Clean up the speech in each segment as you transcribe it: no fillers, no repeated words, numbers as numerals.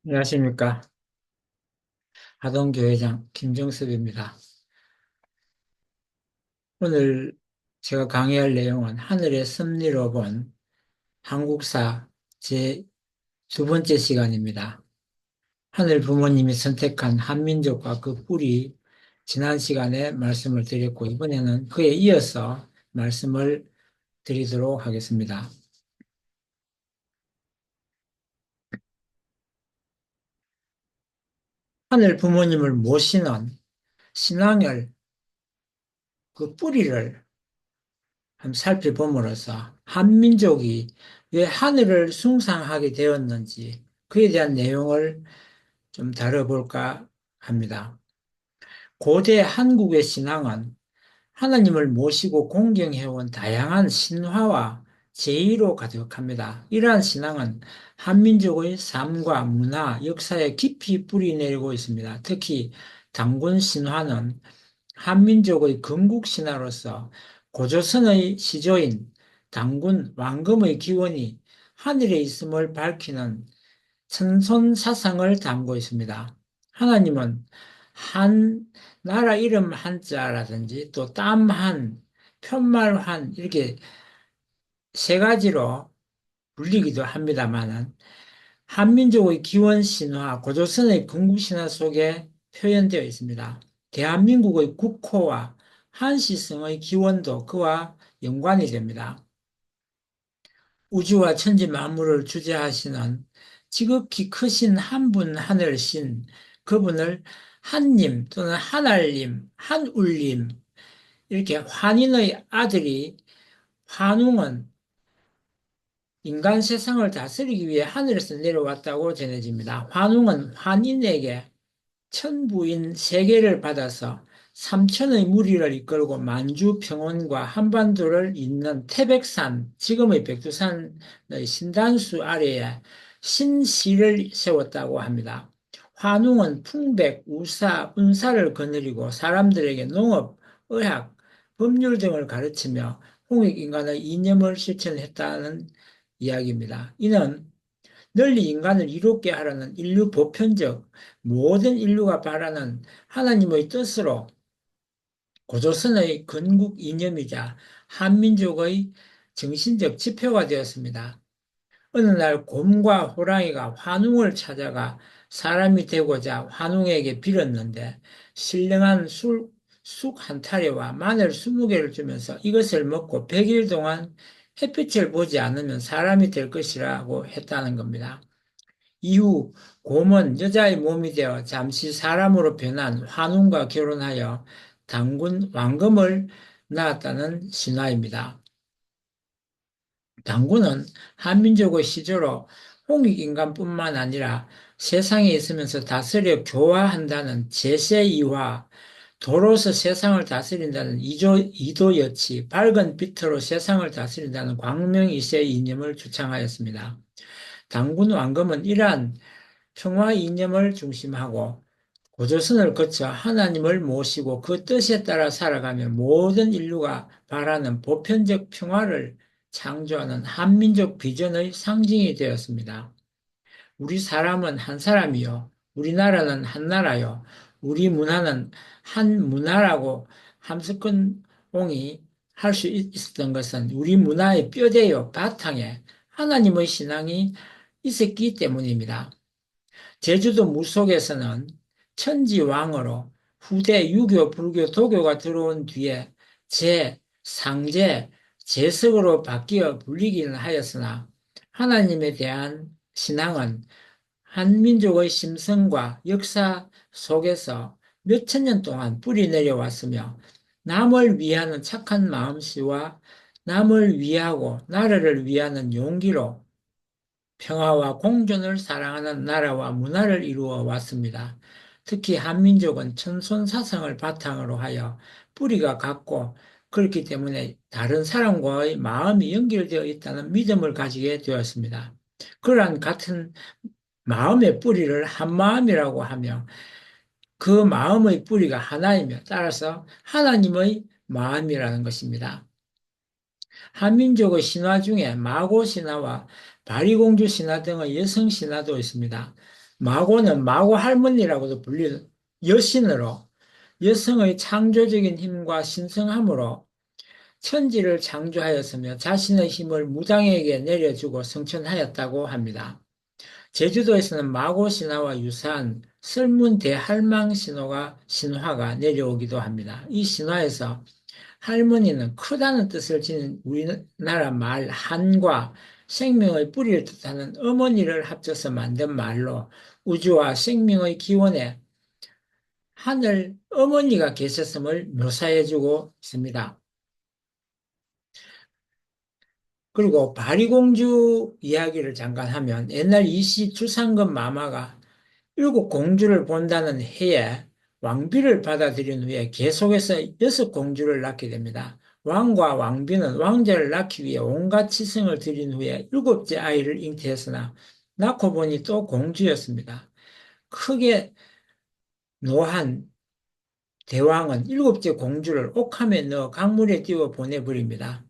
안녕하십니까. 하동교회장 김정섭입니다. 오늘 제가 강의할 내용은 하늘의 섭리로 본 한국사 제 두 번째 시간입니다. 하늘 부모님이 선택한 한민족과 그 뿌리, 지난 시간에 말씀을 드렸고, 이번에는 그에 이어서 말씀을 드리도록 하겠습니다. 하늘 부모님을 모시는 신앙을, 그 뿌리를 한번 살펴봄으로써 한민족이 왜 하늘을 숭상하게 되었는지 그에 대한 내용을 좀 다뤄볼까 합니다. 고대 한국의 신앙은 하나님을 모시고 공경해온 다양한 신화와 제의로 가득합니다. 이러한 신앙은 한민족의 삶과 문화, 역사에 깊이 뿌리내리고 있습니다. 특히 단군 신화는 한민족의 건국신화로서 고조선의 시조인 단군 왕금의 기원이 하늘에 있음을 밝히는 천손사상을 담고 있습니다. 하나님은 한 나라 이름 한자라든지 또 땀한, 편말한 이렇게 세 가지로 불리기도 합니다만은 한민족의 기원 신화, 고조선의 건국신화 속에 표현되어 있습니다. 대한민국의 국호와 한시성의 기원도 그와 연관이 됩니다. 우주와 천지 만물을 주재하시는 지극히 크신 한 분 하늘신 그분을 한님 또는 한알님, 한울님 이렇게 환인의 아들이 환웅은 인간 세상을 다스리기 위해 하늘에서 내려왔다고 전해집니다. 환웅은 환인에게 천부인 세계를 받아서 삼천의 무리를 이끌고 만주 평원과 한반도를 잇는 태백산, 지금의 백두산의 신단수 아래에 신시를 세웠다고 합니다. 환웅은 풍백, 우사, 운사를 거느리고 사람들에게 농업, 의학, 법률 등을 가르치며 홍익인간의 이념을 실천했다는 이야기입니다. 이는 널리 인간을 이롭게 하라는 인류 보편적 모든 인류가 바라는 하나님의 뜻으로 고조선의 건국 이념이자 한민족의 정신적 지표가 되었습니다. 어느 날 곰과 호랑이가 환웅을 찾아가 사람이 되고자 환웅에게 빌었는데 신령한 쑥 한 타래와 마늘 20개를 주면서 이것을 먹고 100일 동안 햇빛을 보지 않으면 사람이 될 것이라고 했다는 겁니다. 이후 곰은 여자의 몸이 되어 잠시 사람으로 변한 환웅과 결혼하여 단군 왕금을 낳았다는 신화입니다. 단군은 한민족의 시조로 홍익인간뿐만 아니라 세상에 있으면서 다스려 교화한다는 제세이화, 도로서 세상을 다스린다는 이도여치, 밝은 빛으로 세상을 다스린다는 광명이세의 이념을 주창하였습니다. 단군 왕금은 이러한 평화 이념을 중심하고 고조선을 거쳐 하나님을 모시고 그 뜻에 따라 살아가며 모든 인류가 바라는 보편적 평화를 창조하는 한민족 비전의 상징이 되었습니다. 우리 사람은 한 사람이요. 우리나라는 한 나라요. 우리 문화는 한 문화라고 함석헌옹이 할 수 있었던 것은 우리 문화의 뼈대요, 바탕에 하나님의 신앙이 있었기 때문입니다. 제주도 무속에서는 천지왕으로 후대 유교, 불교, 도교가 들어온 뒤에 상제, 제석으로 바뀌어 불리기는 하였으나 하나님에 대한 신앙은 한민족의 심성과 역사 속에서 몇천 년 동안 뿌리 내려왔으며 남을 위하는 착한 마음씨와 남을 위하고 나라를 위하는 용기로 평화와 공존을 사랑하는 나라와 문화를 이루어 왔습니다. 특히 한민족은 천손 사상을 바탕으로 하여 뿌리가 같고 그렇기 때문에 다른 사람과의 마음이 연결되어 있다는 믿음을 가지게 되었습니다. 그러한 같은 마음의 뿌리를 한마음이라고 하며 그 마음의 뿌리가 하나이며 따라서 하나님의 마음이라는 것입니다. 한민족의 신화 중에 마고 신화와 바리공주 신화 등의 여성 신화도 있습니다. 마고는 마고 할머니라고도 불리는 여신으로 여성의 창조적인 힘과 신성함으로 천지를 창조하였으며 자신의 힘을 무당에게 내려주고 성천하였다고 합니다. 제주도에서는 마고 신화와 유사한 설문 대할망 신화가 내려오기도 합니다. 이 신화에서 할머니는 크다는 뜻을 지닌 우리나라 말 한과 생명의 뿌리를 뜻하는 어머니를 합쳐서 만든 말로 우주와 생명의 기원에 하늘 어머니가 계셨음을 묘사해주고 있습니다. 그리고 바리공주 이야기를 잠깐 하면 옛날 이시 주상근 마마가 일곱 공주를 본다는 해에 왕비를 받아들인 후에 계속해서 여섯 공주를 낳게 됩니다. 왕과 왕비는 왕자를 낳기 위해 온갖 치성을 들인 후에 일곱째 아이를 잉태했으나 낳고 보니 또 공주였습니다. 크게 노한 대왕은 일곱째 공주를 옥함에 넣어 강물에 띄워 보내버립니다.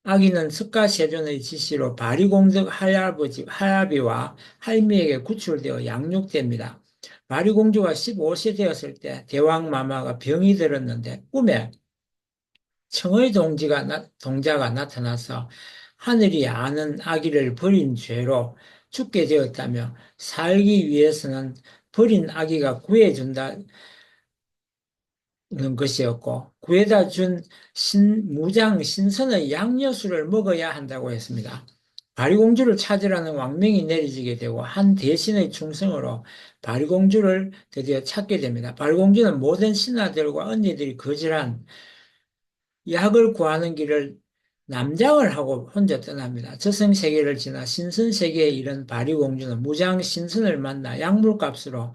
아기는 석가세존의 지시로 바리공덕 할아비와 할미에게 구출되어 양육됩니다. 바리공주가 15세 되었을 때 대왕마마가 병이 들었는데 꿈에 청의 동자가 나타나서 하늘이 아는 아기를 버린 죄로 죽게 되었다며 살기 위해서는 버린 아기가 구해준다는 것이었고 구해다 준 무장 신선의 양녀수를 먹어야 한다고 했습니다. 바리공주를 찾으라는 왕명이 내려지게 되고 한 대신의 충성으로 바리공주를 드디어 찾게 됩니다. 바리공주는 모든 신하들과 언니들이 거절한 약을 구하는 길을 남장을 하고 혼자 떠납니다. 저승세계를 지나 신선세계에 이른 바리공주는 무장 신선을 만나 약물값으로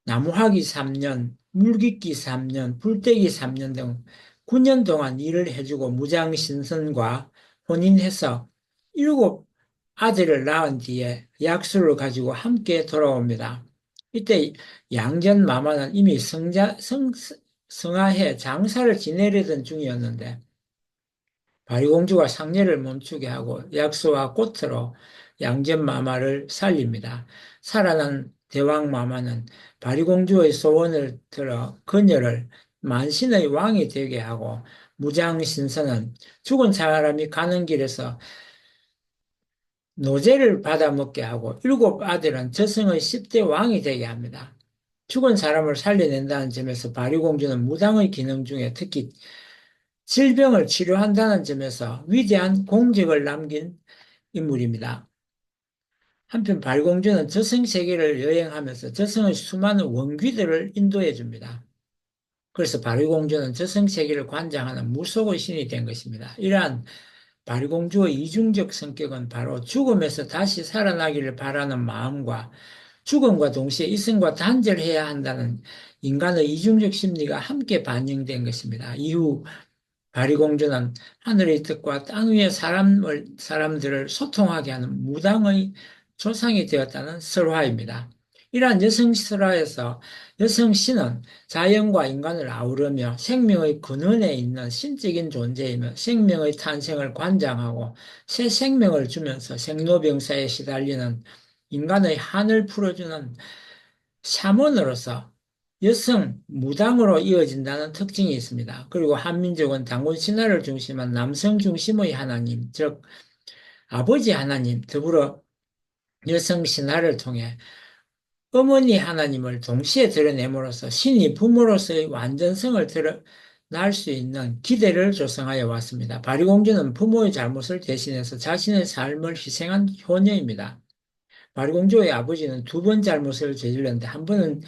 나무하기 3년, 물깃기 3년, 불떼기 3년 등 9년 동안 일을 해주고 무장신선과 혼인해서 일곱 아들을 낳은 뒤에 약수를 가지고 함께 돌아옵니다. 이때 양전마마는 이미 성하에 장사를 지내려던 중이었는데 바리공주가 상례를 멈추게 하고 약수와 꽃으로 양전마마를 살립니다. 살아난 대왕마마는 바리공주의 소원을 들어 그녀를 만신의 왕이 되게 하고 무장신선은 죽은 사람이 가는 길에서 노제를 받아먹게 하고 일곱 아들은 저승의 10대 왕이 되게 합니다. 죽은 사람을 살려낸다는 점에서 바리공주는 무당의 기능 중에 특히 질병을 치료한다는 점에서 위대한 공적을 남긴 인물입니다. 한편 발공주는 저승세계를 여행하면서 저승의 수많은 원귀들을 인도해 줍니다. 그래서 발공주는 저승세계를 관장하는 무속의 신이 된 것입니다. 이러한 발공주의 이중적 성격은 바로 죽음에서 다시 살아나기를 바라는 마음과 죽음과 동시에 이승과 단절해야 한다는 인간의 이중적 심리가 함께 반영된 것입니다. 이후 바리공주는 하늘의 뜻과 땅 위의 사람들을 소통하게 하는 무당의 조상이 되었다는 설화입니다. 이러한 여성 설화에서 여성 신은 자연과 인간을 아우르며 생명의 근원에 있는 신적인 존재이며 생명의 탄생을 관장하고 새 생명을 주면서 생로병사에 시달리는 인간의 한을 풀어주는 샤먼으로서 여성 무당으로 이어진다는 특징이 있습니다. 그리고 한민족은 단군 신화를 중심한 남성 중심의 하나님, 즉 아버지 하나님, 더불어 여성 신화를 통해 어머니 하나님을 동시에 드러냄으로써 신이 부모로서의 완전성을 드러날 수 있는 기대를 조성하여 왔습니다. 바리공주는 부모의 잘못을 대신해서 자신의 삶을 희생한 효녀입니다. 바리공주의 아버지는 두 번 잘못을 저질렀는데 한 번은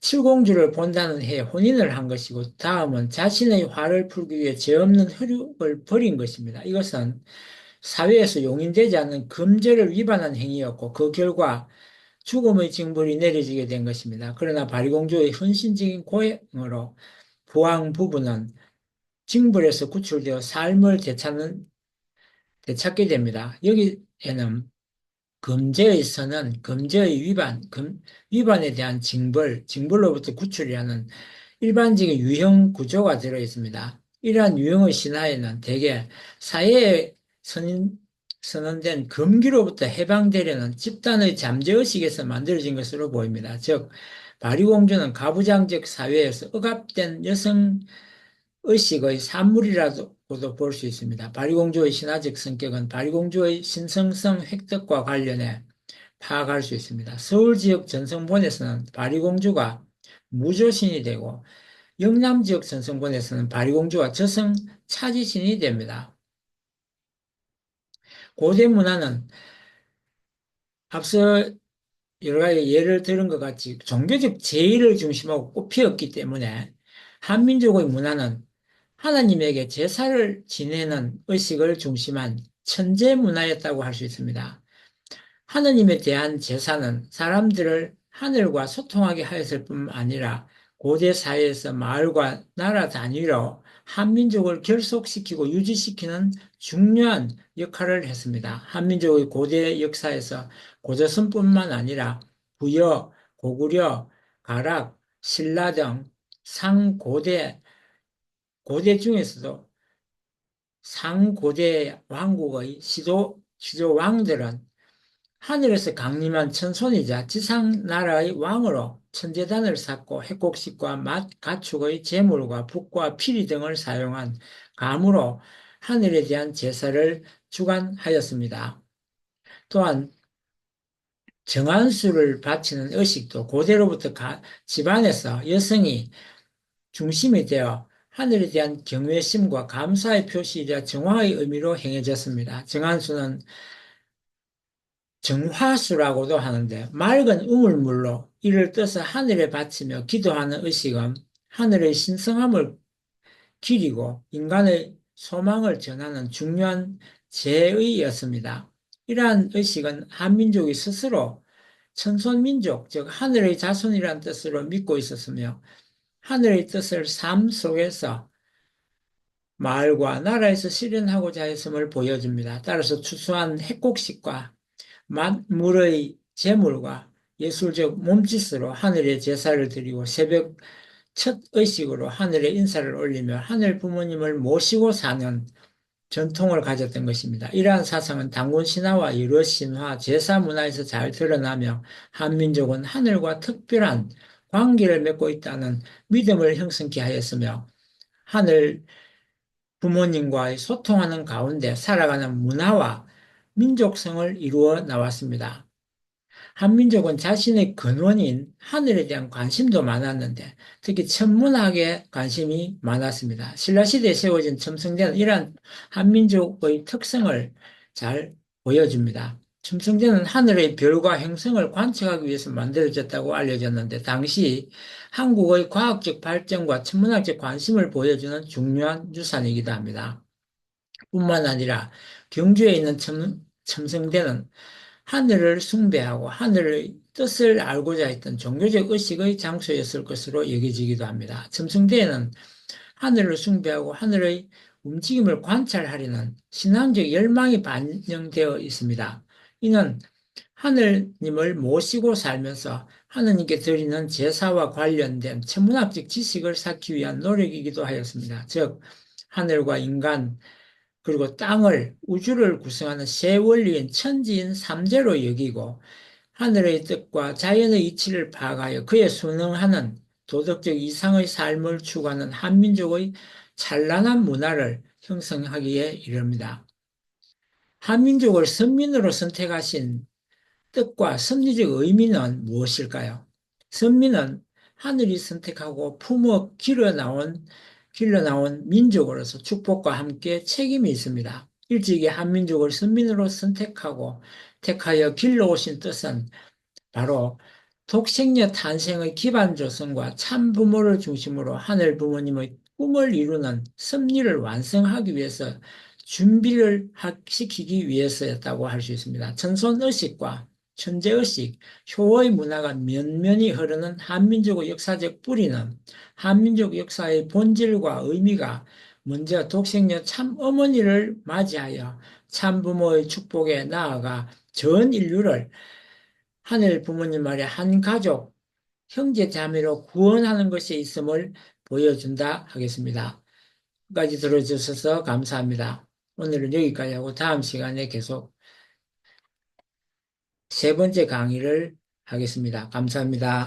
칠공주를 본다는 해에 혼인을 한 것이고 다음은 자신의 화를 풀기 위해 죄 없는 혈육을 버린 것입니다. 이것은 사회에서 용인되지 않는 금절을 위반한 행위였고 그 결과 죽음의 징벌이 내려지게 된 것입니다. 그러나 바리공주의 헌신적인 고행으로 부왕 부부는 징벌에서 구출되어 삶을 되찾게 됩니다. 여기에는 금제의 선은 금제의 위반에 대한 징벌로부터 구출이라는 일반적인 유형 구조가 들어 있습니다. 이러한 유형의 신화에는 대개 사회의 선인, 선언된 금기로부터 해방되려는 집단의 잠재의식에서 만들어진 것으로 보입니다. 즉, 바리공주는 가부장적 사회에서 억압된 여성 의식의 산물이라고도 볼 수 있습니다. 바리공주의 신화적 성격은 바리공주의 신성성 획득과 관련해 파악할 수 있습니다. 서울 지역 전성본에서는 바리공주가 무조신이 되고 영남 지역 전성본에서는 바리공주가 저성 차지신이 됩니다. 고대 문화는 앞서 여러 가지 예를 들은 것 같이 종교적 제의를 중심하고 꽃피었기 때문에 한민족의 문화는 하나님에게 제사를 지내는 의식을 중심한 천재 문화였다고 할 수 있습니다. 하느님에 대한 제사는 사람들을 하늘과 소통하게 하였을 뿐만 아니라 고대 사회에서 마을과 나라 단위로 한민족을 결속시키고 유지시키는 중요한 역할을 했습니다. 한민족의 고대 역사에서 고조선뿐만 아니라 부여, 고구려, 가락, 신라 등 상고대, 고대 중에서도 상고대 왕국의 시조 왕들은 하늘에서 강림한 천손이자 지상 나라의 왕으로 천재단을 쌓고 핵곡식과 맛, 가축의 제물과 붓과 피리 등을 사용한 감으로 하늘에 대한 제사를 주관하였습니다. 또한 정한수를 바치는 의식도 고대로부터 집안에서 여성이 중심이 되어 하늘에 대한 경외심과 감사의 표시이자 정화의 의미로 행해졌습니다. 정한수는 정화수라고도 하는데 맑은 우물물로 이를 떠서 하늘에 바치며 기도하는 의식은 하늘의 신성함을 기리고 인간의 소망을 전하는 중요한 제의였습니다. 이러한 의식은 한민족이 스스로 천손민족, 즉 하늘의 자손이라는 뜻으로 믿고 있었으며 하늘의 뜻을 삶 속에서 마을과 나라에서 실현하고자 했음을 보여줍니다. 따라서 추수한 핵곡식과 만물의 제물과 예술적 몸짓으로 하늘에 제사를 드리고 새벽 첫 의식으로 하늘에 인사를 올리며 하늘 부모님을 모시고 사는 전통을 가졌던 것입니다. 이러한 사상은 단군 신화와 여러 신화, 제사 문화에서 잘 드러나며 한민족은 하늘과 특별한 관계를 맺고 있다는 믿음을 형성케 하였으며 하늘 부모님과의 소통하는 가운데 살아가는 문화와 민족성을 이루어 나왔습니다. 한민족은 자신의 근원인 하늘에 대한 관심도 많았는데 특히 천문학에 관심이 많았습니다. 신라시대에 세워진 첨성대는 이러한 한민족의 특성을 잘 보여줍니다. 첨성대는 하늘의 별과 행성을 관측하기 위해서 만들어졌다고 알려졌는데 당시 한국의 과학적 발전과 천문학적 관심을 보여주는 중요한 유산이기도 합니다. 뿐만 아니라 경주에 있는 첨성대는 하늘을 숭배하고 하늘의 뜻을 알고자 했던 종교적 의식의 장소였을 것으로 여겨지기도 합니다. 첨성대에는 하늘을 숭배하고 하늘의 움직임을 관찰하려는 신앙적 열망이 반영되어 있습니다. 이는 하느님을 모시고 살면서 하느님께 드리는 제사와 관련된 천문학적 지식을 쌓기 위한 노력이기도 하였습니다. 즉, 하늘과 인간, 그리고 땅을, 우주를 구성하는 세 원리인 천지인 삼재로 여기고 하늘의 뜻과 자연의 이치를 파악하여 그에 순응하는 도덕적 이상의 삶을 추구하는 한민족의 찬란한 문화를 형성하기에 이릅니다. 한민족을 선민으로 선택하신 뜻과 섭리적 의미는 무엇일까요? 선민은 하늘이 선택하고 품어 길러나온 민족으로서 축복과 함께 책임이 있습니다. 일찍이 한민족을 선민으로 선택하고 택하여 길러오신 뜻은 바로 독생녀 탄생의 기반 조성과 참 부모를 중심으로 하늘 부모님의 꿈을 이루는 섭리를 완성하기 위해서 준비를 시키기 위해서였다고 할 수 있습니다. 천손의식과 천재의식, 효의 문화가 면면이 흐르는 한민족의 역사적 뿌리는 한민족 역사의 본질과 의미가 먼저 독생녀 참 어머니를 맞이하여 참 부모의 축복에 나아가 전 인류를 하늘 부모님 아래 한 가족, 형제 자매로 구원하는 것이 있음을 보여준다 하겠습니다. 끝까지 들어주셔서 감사합니다. 오늘은 여기까지 하고 다음 시간에 계속 세 번째 강의를 하겠습니다. 감사합니다.